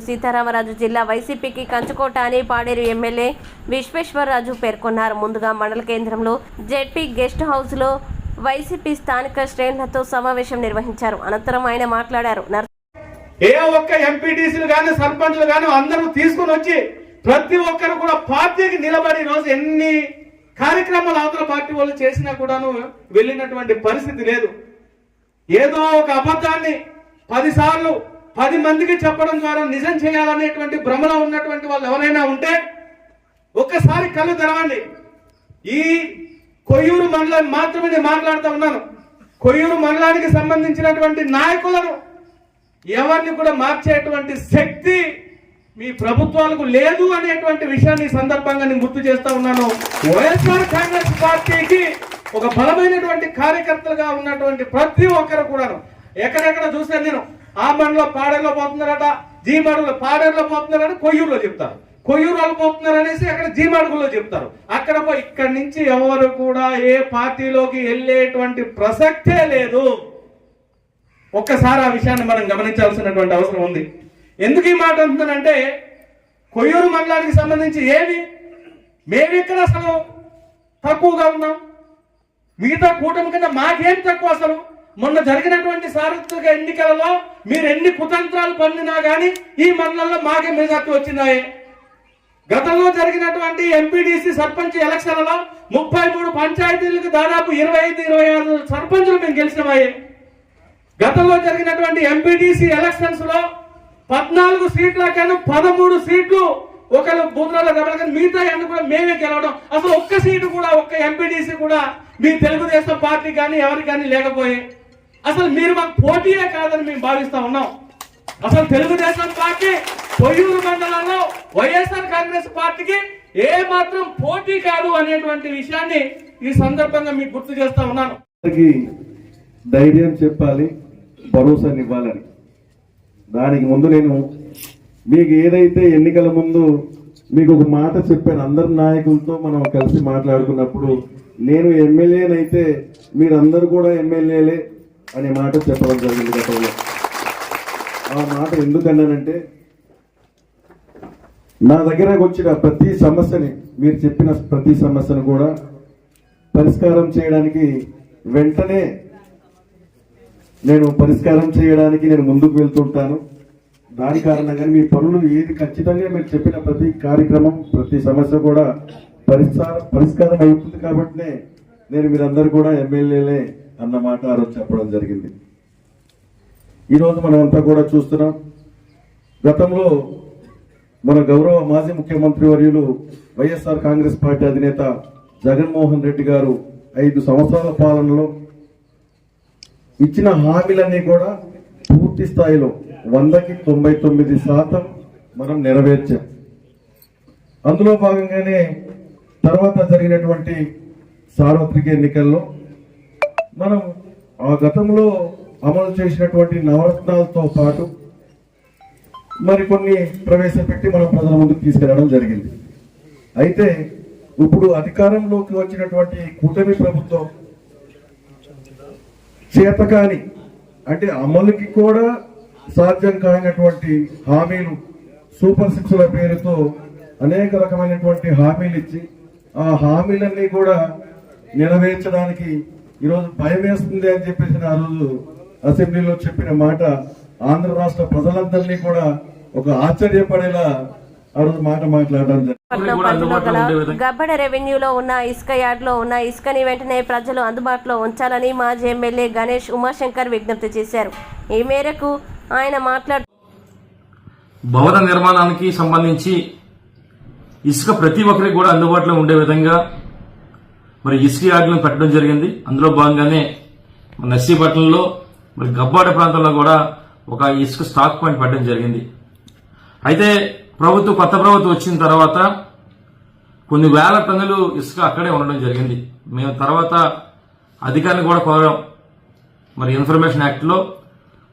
సీతారామరాజు జిల్లా వైసీపీకి కంచుకోట అని పాడేరు ఎమ్మెల్యే విశ్వేశ్వరరాజు పేర్కొన్నారు. ముందుగా మండల కేంద్రంలో జెడ్పీ గెస్ట్ హౌస్లో వైసీపీ స్థానిక శ్రేణులతో సమావేశం నిర్వహించారు. అనంతరం ఆయన మాట్లాడారు. ఏ ఒక్క ఎంపీటీసీలు కానీ సర్పంచ్లు కానీ అందరూ తీసుకుని వచ్చి ప్రతి ఒక్కరు కూడా పార్టీకి నిలబడి రోజు ఎన్ని కార్యక్రమాలు అవతల పార్టీ వాళ్ళు చేసినా కూడాను వెళ్ళినటువంటి పరిస్థితి లేదు. ఏదో ఒక అబద్ధాన్ని 10 సార్లు 10 మందికి చెప్పడం ద్వారా నిజం చేయాలనేటువంటి భ్రమలో ఉన్నటువంటి వాళ్ళు ఎవరైనా ఉంటే ఒక్కసారి కళ్ళు తెరవండి. ఈ కొయ్యూరు మండలం మాత్రమే నేను మాట్లాడుతూ ఉన్నాను. కొయ్యూరు మండలానికి సంబంధించినటువంటి నాయకులను ఎవరిని కూడా మార్చేటువంటి శక్తి మీ ప్రభుత్వాలకు లేదు అనేటువంటి విషయాన్ని సందర్భంగా నేను గుర్తు చేస్తా ఉన్నాను. వైఎస్ఆర్ కాంగ్రెస్ పార్టీకి ఒక బలమైనటువంటి కార్యకర్తలుగా ఉన్నటువంటి ప్రతి ఒక్కరు కూడాను ఎక్కడెక్కడ చూస్తే నేను ఆ మండలో పాడేరులో పోతున్నారట, జీమాడులో పాడేరులో పోతున్నారని కొయ్యూరులో చెప్తారు, కొయ్యూరు వాళ్ళు పోతున్నారు అనేసి అక్కడ జీమాడుగుల్లో చెప్తారు. అక్కడ ఇక్కడి నుంచి ఎవరు కూడా ఏ పార్టీలోకి వెళ్ళేటువంటి ప్రసక్తే లేదు. ఒక్కసారి ఆ విషయాన్ని మనం గమనించాల్సినటువంటి అవసరం ఉంది. ఎందుకు ఈ మాట అంటున్నానంటే కొయ్యూరు మండలానికి సంబంధించి మేమెక్కడ అసలు తక్కువగా ఉన్నాం? మిగతా కూటమి కింద మాకేం తక్కువ? అసలు మొన్న జరిగినటువంటి సార్వత్రిక ఎన్నికలలో మీరు ఎన్ని కుతంత్రాలు పన్నినా కానీ ఈ మండలంలో మాకే మెజార్టీ వచ్చినాయి. గతంలో జరిగినటువంటి ఎంపీడీసీ సర్పంచ్ ఎలక్షన్లలో 33 పంచాయతీలకు దాదాపు 25-26 సర్పంచులు మేము గెలిచినాయి. గతంలో జరిగినటువంటి ఎంపీటీసీ ఎలక్షన్స్ లో 14 సీట్లకైనా 13 సీట్లు ఒకళ్ళు బూతులలో గమనిక మిగతా అన్ని కూడా మేమే గెలవడం. అసలు ఒక్క సీటు కూడా ఒక్క ఎంపీటీసీ కూడా మీ తెలుగుదేశం పార్టీ కానీ ఎవరికి కానీ లేకపోయి అసలు మీరు మాకు పోటీయే కాదని మేము భావిస్తా ఉన్నాం. అసలు తెలుగుదేశం పార్టీ కొయ్యూరు మండలంలో వైఎస్ఆర్ కాంగ్రెస్ పార్టీకి ఏ మాత్రం పోటీ కాదు అనేటువంటి విషయాన్ని ఈ సందర్భంగా మీకు గుర్తు చేస్తా ఉన్నాను. ధైర్యం చెప్పాలి, భరోసాని ఇవ్వాలని. దానికి ముందు నేను మీకు ఏదైతే ఎన్నికల ముందు మీకు ఒక మాట చెప్పాను, అందరి నాయకులతో మనం కలిసి మాట్లాడుకున్నప్పుడు నేను ఎమ్మెల్యేనైతే మీరందరూ కూడా ఎమ్మెల్యేలే అనే మాట చెప్పడం జరిగింది గతంలో. ఆ మాట ఎందుకన్నానంటే నా దగ్గరకు వచ్చిన ప్రతి సమస్యని, మీరు చెప్పిన ప్రతి సమస్యను కూడా పరిష్కారం చేయడానికి వెంటనే పరిష్కారం చేయడానికి నేను ముందుకు వెళ్తుంటాను. దాని కారణంగా మీ పనులు ఏది ఖచ్చితంగా మీరు చెప్పిన ప్రతి కార్యక్రమం ప్రతి సమస్య కూడా పరిష్కారం అవుతుంది. కాబట్టి నేను మీరందరూ కూడా ఎమ్మెల్యేలే అన్న మాట ఆ రోజు చెప్పడం జరిగింది. ఈరోజు మనమంతా కూడా చూస్తున్నాం. గతంలో మన గౌరవ మాజీ ముఖ్యమంత్రి వర్యులు వైఎస్ఆర్ కాంగ్రెస్ పార్టీ అధినేత జగన్మోహన్ రెడ్డి గారు 5 సంవత్సరాల పాలనలో ఇచ్చిన హామీలన్నీ కూడా పూర్తి స్థాయిలో 100కి 99% మనం నెరవేర్చాం. అందులో భాగంగానే తర్వాత జరిగినటువంటి సార్వత్రిక ఎన్నికల్లో మనం ఆ గతంలో అమలు చేసినటువంటి నవరత్నాలతో పాటు మరికొన్ని ప్రవేశపెట్టి మనం ప్రజల ముందుకు తీసుకెళ్లడం జరిగింది. అయితే ఇప్పుడు అధికారంలోకి వచ్చినటువంటి కూటమి ప్రభుత్వం చేతకాని అంటే అమలుకి కూడా సాధ్యం కానటువంటి హామీలు, సూపర్ 6ల పేరుతో అనేక రకమైనటువంటి హామీలు ఇచ్చి ఆ హామీలన్నీ కూడా నెరవేర్చడానికి ఈరోజు భయం వేస్తుంది అని చెప్పేసి ఆ రోజు అసెంబ్లీలో చెప్పిన మాట ఆంధ్ర రాష్ట్ర ప్రజలందరినీ కూడా ఒక ఆశ్చర్యపడేలా ఆ రోజు మాట మాట్లాడడం జరిగింది. గబ్బడ రెవెన్యూలో ఉన్న ఇసుక యార్డ్లో ఉన్న ఇసుకని వెంటనే ప్రజలు అందుబాటులో ఉంచాలని మాజీ ఎమ్మెల్యే గణేష్ ఉమాశంకర్ విజ్ఞప్తి చేశారు. ఈ మేరకు ఆయన మాట్లాడుతూ భవన నిర్మాణానికి సంబంధించి ఇసుక ప్రతి ఒక్కరికి కూడా అందుబాటులో ఉండే విధంగా మరి ఇసుక యార్డులను పెట్టడం జరిగింది. అందులో భాగంగానే నర్సీపట్నంలో మరి గబ్బాడ ప్రాంతంలో కూడా ఒక ఇసుక స్టాక్ పాయింట్ పెట్టడం జరిగింది. అయితే కొత్త ప్రభుత్వం వచ్చిన తర్వాత కొన్ని వేల టన్నులు ఇసుక అక్కడే ఉండడం జరిగింది. మేము తర్వాత అధికారిని కూడా కోరాం. మరి ఇన్ఫర్మేషన్ యాక్ట్లో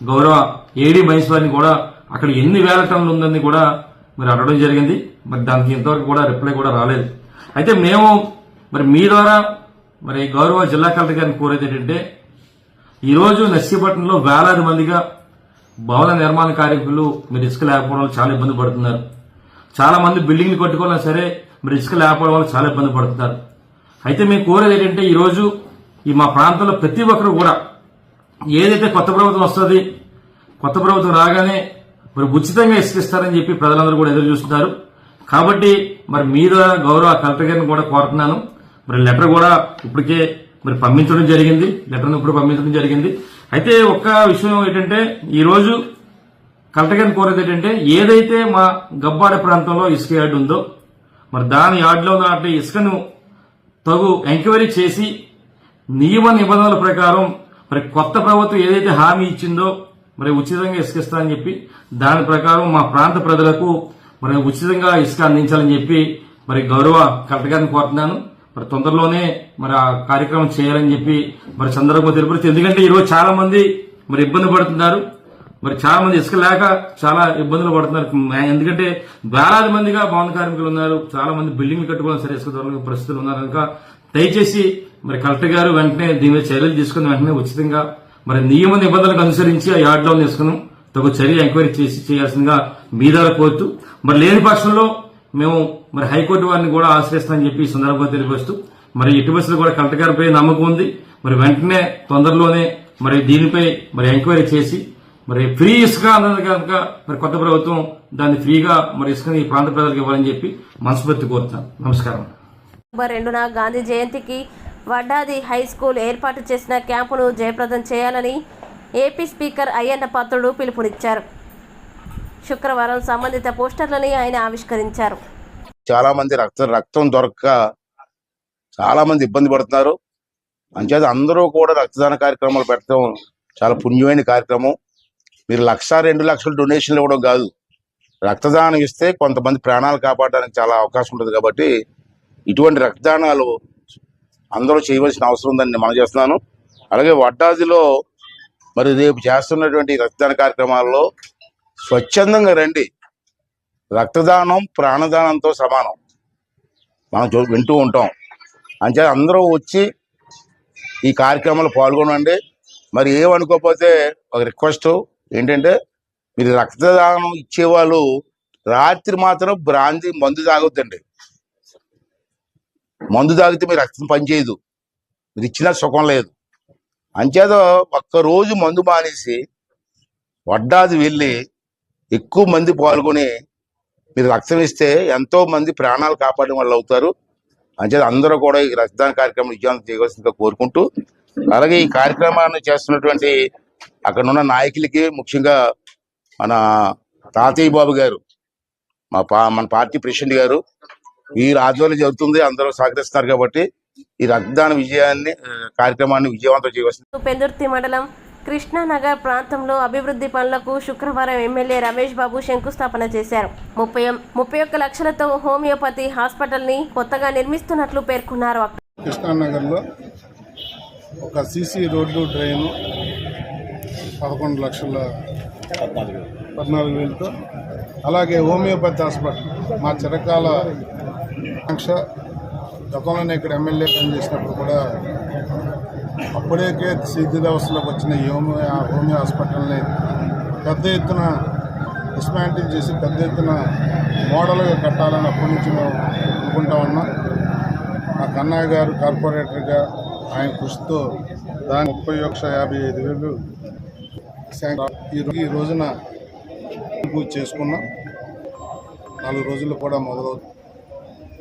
గౌరవ ఏడీ మహేశ్వరిని కూడా అక్కడ ఎన్ని వేల టన్నులు ఉందని కూడా మరి అడగడం జరిగింది. మరి దానికి ఇంతవరకు కూడా రిప్లై కూడా రాలేదు. అయితే మేము మరి మీ ద్వారా మరి గౌరవ జిల్లా కలెక్టర్ గారిని కోరేది ఏంటంటే ఈరోజు నర్సీపట్నంలో వేలాది మందిగా భవన నిర్మాణ కార్మికులు మీరు ఇసుక లేకపోవడం వల్ల చాలా ఇబ్బంది పడుతున్నారు. చాలా మంది బిల్డింగ్లు కట్టుకోవాలన్నా సరే మీరు ఇసుక లేకపోవడం వల్ల చాలా ఇబ్బంది పడుతున్నారు. అయితే మేము కోరేది ఏంటంటే ఈరోజు ఈ మా ప్రాంతంలో ప్రతి ఒక్కరు కూడా ఏదైతే కొత్త ప్రభుత్వం వస్తుంది, కొత్త ప్రభుత్వం రాగానే మరి ఉచితంగా ఇసుక ఇస్తారని చెప్పి ప్రజలందరూ కూడా ఎదురు చూస్తున్నారు. కాబట్టి మరి మీద గౌరవ కలెక్టర్ గారిని కూడా కోరుతున్నాను. మరి లెటర్ కూడా ఇప్పటికే మరి పంపించడం జరిగింది, లెటర్ను ఇప్పుడు పంపించడం జరిగింది. అయితే ఒక్క విషయం ఏంటంటే ఈరోజు కలెక్టర్ గారిని కోరేది ఏంటంటే ఏదైతే మా గబ్బాడ ప్రాంతంలో ఇసుక యార్డు ఉందో మరి దాని యార్డులో ఉన్న ఇసుకను తగు ఎంక్వైరీ చేసి నియమ నిబంధనల ప్రకారం మరి కొత్త ప్రభుత్వం ఏదైతే హామీ ఇచ్చిందో మరి ఉచితంగా ఇసుక ఇస్తారని చెప్పి దాని ప్రకారం మా ప్రాంత ప్రజలకు మరి ఉచితంగా ఇసుక అందించాలని చెప్పి మరి గౌరవ కలెక్టర్ గారిని కోరుతున్నాను. మరి తొందరలోనే మరి ఆ కార్యక్రమం చేయాలని చెప్పి మరి సందర్భంగా తెలుపుతుంది. ఎందుకంటే ఈరోజు చాలా మంది మరి ఇబ్బంది పడుతున్నారు. మరి చాలా మంది ఇసుక లేక చాలా ఇబ్బందులు పడుతున్నారు. ఎందుకంటే వేలాది మందిగా భవన కార్మికులు ఉన్నారు, చాలా మంది బిల్డింగ్లు కట్టుకోవడం సరే ఇసుక దొరకని పరిస్థితులు ఉన్నారు. కనుక దయచేసి మరి కలెక్టర్ గారు వెంటనే దీని మీద చర్యలు తీసుకుని వెంటనే ఉచితంగా మరి నియమ నిబంధనలకు అనుసరించి ఆ యార్డులో తీసుకుని తగు చర్య ఎంక్వైరీ చేసి చేయాల్సిందిగా మీ ద్వారా కోరుతూ మరి లేని పక్షంలో మేము మరి హైకోర్టు వారిని కూడా ఆశ్రయిస్తామని చెప్పి ఈ సందర్భంగా తెలియపరుస్తూ మరి ఎట్టి బస్సులు కూడా కలెక్టర్ గారిపై నమ్మకం ఉంది. మరి వెంటనే తొందరలోనే మరి దీనిపై మరి ఎంక్వైరీ చేసి మరి ఫ్రీ ఇసుక అన్నది కనుక మరి కొత్త ప్రభుత్వం దాన్ని ఫ్రీగా మరి ఇసుకని ఈ ప్రాంత ప్రజలకు ఇవ్వాలని చెప్పి మనస్ఫూర్తి కోరుతాను. నమస్కారం. 2న గాంధీ జయంతికి వడ్డాది హై స్కూల్ ఏర్పాటు చేసిన క్యాంపును జయప్రదం చేయాలని ఏపీ స్పీకర్ అయ్యన్న పాత్రుడు పిలుపునిచ్చారు. శుక్రవారం సంబంధిత పోస్టర్లని ఆయన ఆవిష్కరించారు. చాలా మంది రక్తం దొరక్క చాలా మంది ఇబ్బంది పడుతున్నారు. అంచేత అందరూ కూడా రక్తదాన కార్యక్రమాలు పెట్టడం చాలా పుణ్యమైన కార్యక్రమం. మీరు 1,00,000, 2 లక్షలు డొనేషన్లు ఇవ్వడం కాదు, రక్తదానం ఇస్తే కొంతమంది ప్రాణాలు కాపాడడానికి చాలా అవకాశం ఉంటుంది. కాబట్టి ఇటువంటి రక్తదానాలు అందరూ చేయవలసిన అవసరం ఉందని మనం చేస్తున్నాను. అలాగే వడ్డాదిలో మరి రేపు చేస్తున్నటువంటి రక్తదాన కార్యక్రమాల్లో స్వచ్ఛందంగా రండి. రక్తదానం ప్రాణదానంతో సమానం, మనం వింటూ ఉంటాం. అంచేత అందరూ వచ్చి ఈ కార్యక్రమంలో పాల్గొనండి. మరి ఏమనుకోకపోతే ఒక రిక్వెస్ట్ ఏంటంటే మీరు రక్తదానం ఇచ్చేవాళ్ళు రాత్రి మాత్రం బ్రాంతి మందు తాగొద్దండి. మందు తాగితే మీ రక్తం పనిచేయదు, మీరు ఇచ్చినా సుఖం లేదు. అంచేత ఒక్కరోజు మందు మానేసి వడ్డాది వెళ్ళి ఎక్కువ మంది పాల్గొని మీరు రక్తం ఇస్తే ఎంతో మంది ప్రాణాలు కాపాడడం వల్ల అవుతారు. అంచేత అందరూ కూడా ఈ రక్తదాన కార్యక్రమం విజయవంతం చేయవలసిందిగా కోరుకుంటూ, అలాగే ఈ కార్యక్రమాన్ని చేస్తున్నటువంటి అక్కడ ఉన్న నాయకులకి, ముఖ్యంగా మన తాతయ్య బాబు గారు, మన పార్టీ ప్రెసిడెంట్ గారు, ఈ ఆధ్వర్యంలో జరుగుతుంది, అందరూ సహకరిస్తున్నారు. కాబట్టి ఈ రక్తదాన కార్యక్రమాన్ని విజయవంతం చేయవలసింది. పెందుర్తి మండలం కృష్ణానగర్ ప్రాంతంలో అభివృద్ధి పనులకు శుక్రవారం ఎమ్మెల్యే రమేష్ బాబు శంకుస్థాపన చేశారు. 31 లక్షలతో హోమియోపతి హాస్పిటల్ ని కొత్తగా నిర్మిస్తున్నట్లు పేర్కొన్నారు. కృష్ణానగర్లో ఒక సీసీ రోడ్డు డ్రైను 11,14,000తో, అలాగే హోమియోపతి హాస్పిటల్ మా చిరకాల ఆకాంక్ష. గతంలోనే ఇక్కడ ఎమ్మెల్యే పనిచేసినప్పుడు కూడా అప్పుడే శిథిలావస్థలోకి వచ్చిన ఈ హోమియో హాస్పిటల్ని పెద్ద ఎత్తున డిస్మాంటిల్ చేసి పెద్ద ఎత్తున మోడల్గా కట్టాలని అప్పటి నుంచి మేము అనుకుంటా ఉన్నాం. మా కన్నయ్య గారు కార్పొరేటర్గా ఆయన కృషితో దాని 31,55,000 ఈ రోజున పూజ చేసుకున్నాం. 4 రోజులు కూడా మొదలవుతుంది.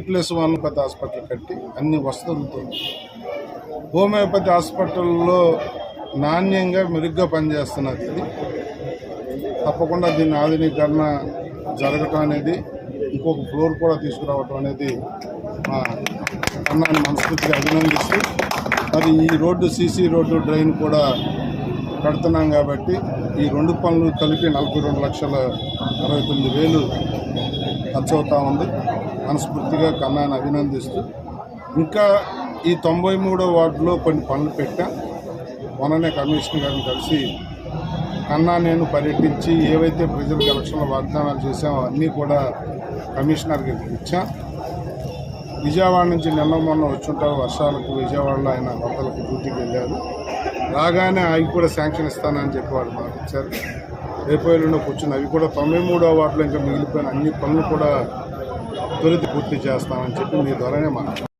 +1 పెద్ద హాస్పిటల్ కట్టి అన్ని వసతులతో హోమియోపతి హాస్పిటల్లో నాణ్యంగా మెరుగ్గా పనిచేస్తున్నది. ఇది తప్పకుండా దీని ఆధునీకరణ జరగటం అనేది, ఇంకొక ఫ్లోర్ కూడా తీసుకురావటం అనేది మా అన్నాన్ని మనస్ఫూర్తిగా అభినందిస్తూ, మరి ఈ రోడ్డు సీసీ రోడ్డు డ్రైన్ కూడా పెడుతున్నాం. కాబట్టి ఈ 2 పనులు కలిపి 42,69,000 ఖర్చు అవుతా ఉంది. మనస్ఫూర్తిగా కన్నాన్ని అభినందిస్తూ, ఇంకా ఈ 93వ వార్డులో కొన్ని పనులు పెట్టాం. మొన్ననే కమిషనర్ గారిని కలిసి కన్నా నేను పర్యటించి ఏవైతే ప్రజలకు ఎలక్షన్లో వాగ్దానాలు చేశామో అన్నీ కూడా కమిషనర్కి ఇచ్చాం. విజయవాడ నుంచి మొన్న వచ్చుంటారు వర్షాలకు, విజయవాడలో ఆయన వరదలకు డ్యూటీకి వెళ్ళారు. రాగానే ఆయన కూడా శాంక్షన్ ఇస్తానని చెప్పి వాళ్ళు మాకు ఇచ్చారు. రేపు ఎల్లుండి కూర్చుని అవి కూడా 93వ వార్డులో ఇంకా మిగిలిపోయిన అన్ని పనులు కూడా త్వరిత పూర్తి చేస్తామని చెప్పి మీ ద్వారానే మాట్లాడారు.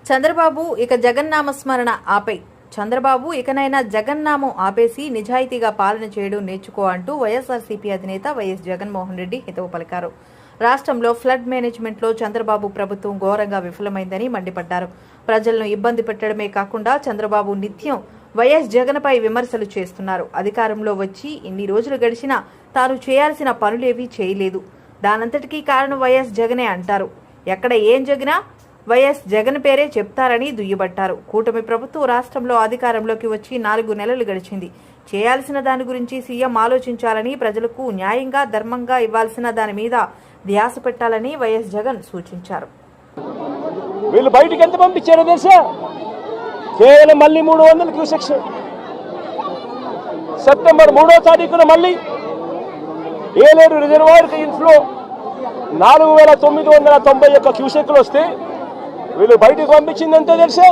చంద్రబాబు ఇక జగన్నామస్మరణ ఆపై చంద్రబాబు ఇకనైనా జగన్నామం ఆపేసి నిజాయితీగా పాలన చేయడం నేర్చుకో అంటూ వైఎస్ఆర్సీపీ అధినేత వైఎస్ జగన్మోహన్ రెడ్డి హితవు పలికారు. రాష్ట్రంలో ఫ్లడ్ మేనేజ్మెంట్లో చంద్రబాబు ప్రభుత్వం ఘోరంగా విఫలమైందని మండిపడ్డారు. ప్రజలను ఇబ్బంది పెట్టడమే కాకుండా చంద్రబాబు నిత్యం వైఎస్ జగన్పై విమర్శలు చేస్తున్నారు. అధికారంలో వచ్చి ఇన్ని రోజులు గడిచినా తాను చేయాల్సిన పనులేవీ చేయలేదు. దానంతటికీ కారణం వైఎస్ జగనే అంటారు. ఎక్కడ ఏం జరిగినా వైఎస్ జగన్ పేరే చెప్తారని దుయ్యబట్టారు. కూటమి ప్రభుత్వం రాష్ట్రంలో అధికారంలోకి వచ్చి 4 నెలలు గడిచింది. చేయాల్సిన దాని గురించి సీఎం ఆలోచించాలని, ప్రజలకు న్యాయంగా ధర్మంగా ఇవ్వాల్సిన దాని మీద ధ్యాస పెట్టాలని వైఎస్ జగన్ సూచించారు. వీళ్ళు బయటికి ఎంత పంపించారో తెలుసా? కేవలం మళ్ళీ 300 క్యూసెక్స్. సెప్టెంబర్ 3వ తారీఖున మళ్ళీ ఏలేరు రిజర్వాయర్కి ఇన్ఫ్లో 4991 క్యూసెక్లు వస్తే వీళ్ళు బయటకు పంపించింది ఎంతో తెలుసా?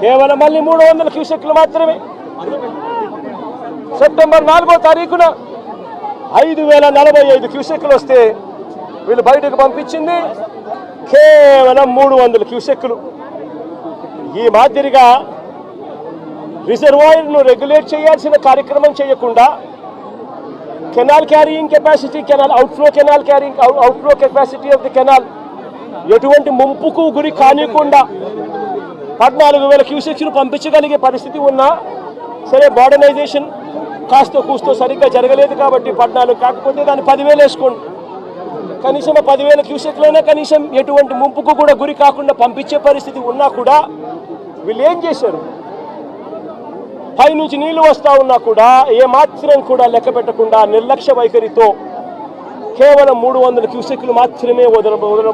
కేవలం మళ్ళీ 300 క్యూసెక్లు మాత్రమే. సెప్టెంబర్ 4వ తారీఖున 5045 క్యూసెక్లు వస్తే వీళ్ళు బయటకు పంపించింది కేవలం 300 క్యూసెక్లు. ఈ మాదిరిగా రిజర్వాయర్ను రెగ్యులేట్ చేయాల్సిన కార్యక్రమం చేయకుండా canal carrying capacity, outflow capacity of the canal ఎటువంటి ముంపుకు గురి కానికుండా 14,000 క్యూసెక్స్ను పంపించగలిగే పరిస్థితి ఉన్నా సరే, మోడర్నైజేషన్ కాస్త కూస్తో సరిగ్గా జరగలేదు కాబట్టి 14 కాకపోతే దాన్ని 10,000 వేసుకోండి. కనీసం 10,000 క్యూసెక్లైనా కనీసం ఎటువంటి ముంపుకు కూడా గురి కాకుండా పంపించే పరిస్థితి ఉన్నా కూడా వీళ్ళు ఏం చేశారు? పై నుంచి నీళ్లు వస్తూ ఉన్నా కూడా ఏమాత్రం కూడా లెక్క పెట్టకుండా నిర్లక్ష్య వైఖరితో కేవలం 300 క్యూసెక్లు మాత్రమే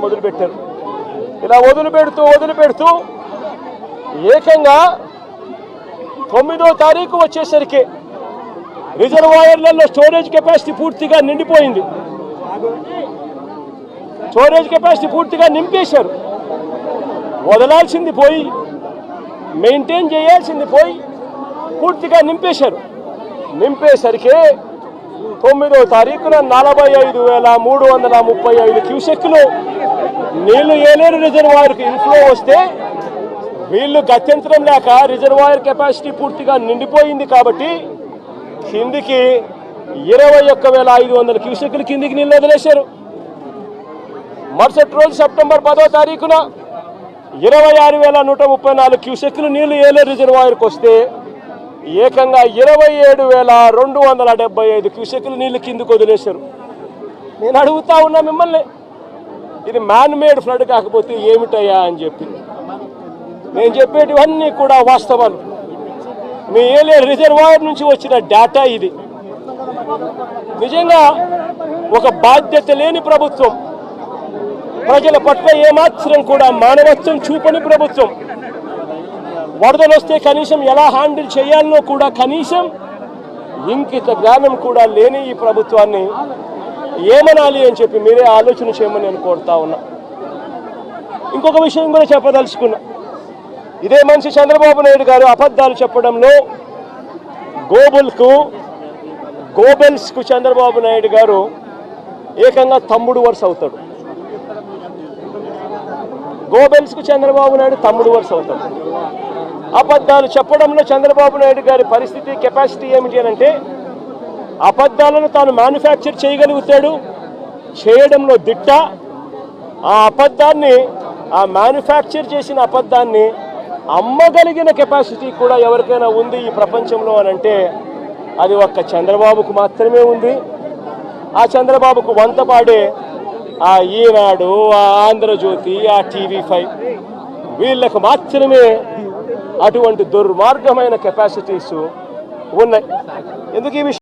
మొదలుపెట్టారు. ఇలా వదిలిపెడుతూ ఏకంగా 9వ తారీఖు వచ్చేసరికి రిజర్వాయర్లలో స్టోరేజ్ కెపాసిటీ పూర్తిగా నిండిపోయింది. స్టోరేజ్ కెపాసిటీ పూర్తిగా నింపేశారు. వదలాల్సింది పోయి, మెయింటైన్ చేయాల్సింది పోయి పూర్తిగా నింపేశారు. నింపేసరికి 9వ తారీఖున 45,335 క్యూసెక్లు నీళ్లు ఏలేరు రిజర్వాయర్కి ఇన్ఫ్లో వస్తే వీళ్ళు గత్యంతరం లేక రిజర్వాయర్ కెపాసిటీ పూర్తిగా నిండిపోయింది కాబట్టి కిందికి 21,500 క్యూసెక్లు కిందికి నీళ్ళు వదిలేశారు. మరుసటి రోజు సెప్టెంబర్ 10వ తారీఖున 26,134 క్యూసెక్లు నీళ్లు ఏలేరు రిజర్వాయర్కి వస్తే ఏకంగా 27,275 క్యూసెక్లు నీళ్లు కిందికి వదిలేశారు. నేను అడుగుతా ఉన్నా మిమ్మల్ని, ఇది మ్యాన్ మేడ్ ఫ్లడ్ కాకపోతే ఏమిటయ్యా అని చెప్పి. నేను చెప్పేటివన్నీ కూడా వాస్తవాలు. మీ ఏలేరు రిజర్వాయర్ నుంచి వచ్చిన డేటా ఇది. నిజంగా ఒక బాధ్యత లేని ప్రభుత్వం, ప్రజల పట్ల ఏమాత్రం కూడా మానవత్వం చూపని ప్రభుత్వం, వరదలు వస్తే కనీసం ఎలా హ్యాండిల్ చేయాలనో కూడా కనీసం ఇంకిత జ్ఞానం కూడా లేని ఈ ప్రభుత్వాన్ని ఏమనాలి అని చెప్పి మీరే ఆలోచన చేయమని నేను కోరుతా ఉన్నా. ఇంకొక విషయం కూడా చెప్పదలుచుకున్నా. ఇదే మనిషి చంద్రబాబు నాయుడు గారు అబద్ధాలు చెప్పడంలో గోబెల్స్కు చంద్రబాబు నాయుడు గారు ఏకంగా తమ్ముడు వరుస అవుతాడు. గోబెల్స్కు చంద్రబాబు నాయుడు తమ్ముడు వరుస అవుతాడు. అబద్ధాలు చెప్పడంలో చంద్రబాబు నాయుడు గారి పరిస్థితి, కెపాసిటీ ఏమిటి అని అంటే, అబద్ధాలను తాను మ్యానుఫ్యాక్చర్ చేయగలుగుతాడు, చేయడంలో దిట్ట. ఆ మ్యానుఫ్యాక్చర్ చేసిన అబద్ధాన్ని అమ్మగలిగిన కెపాసిటీ కూడా ఎవరికైనా ఉంది ఈ ప్రపంచంలో అని అంటే అది ఒక్క చంద్రబాబుకు మాత్రమే ఉంది. ఆ చంద్రబాబుకు వంతపాడే ఆ ఈనాడు, ఆ ఆంధ్రజ్యోతి, ఆ TV5 వీళ్ళకు మాత్రమే అటువంటి దుర్మార్గమైన కెపాసిటీస్ ఉన్నాయి. ఎందుకు ఈ విషయం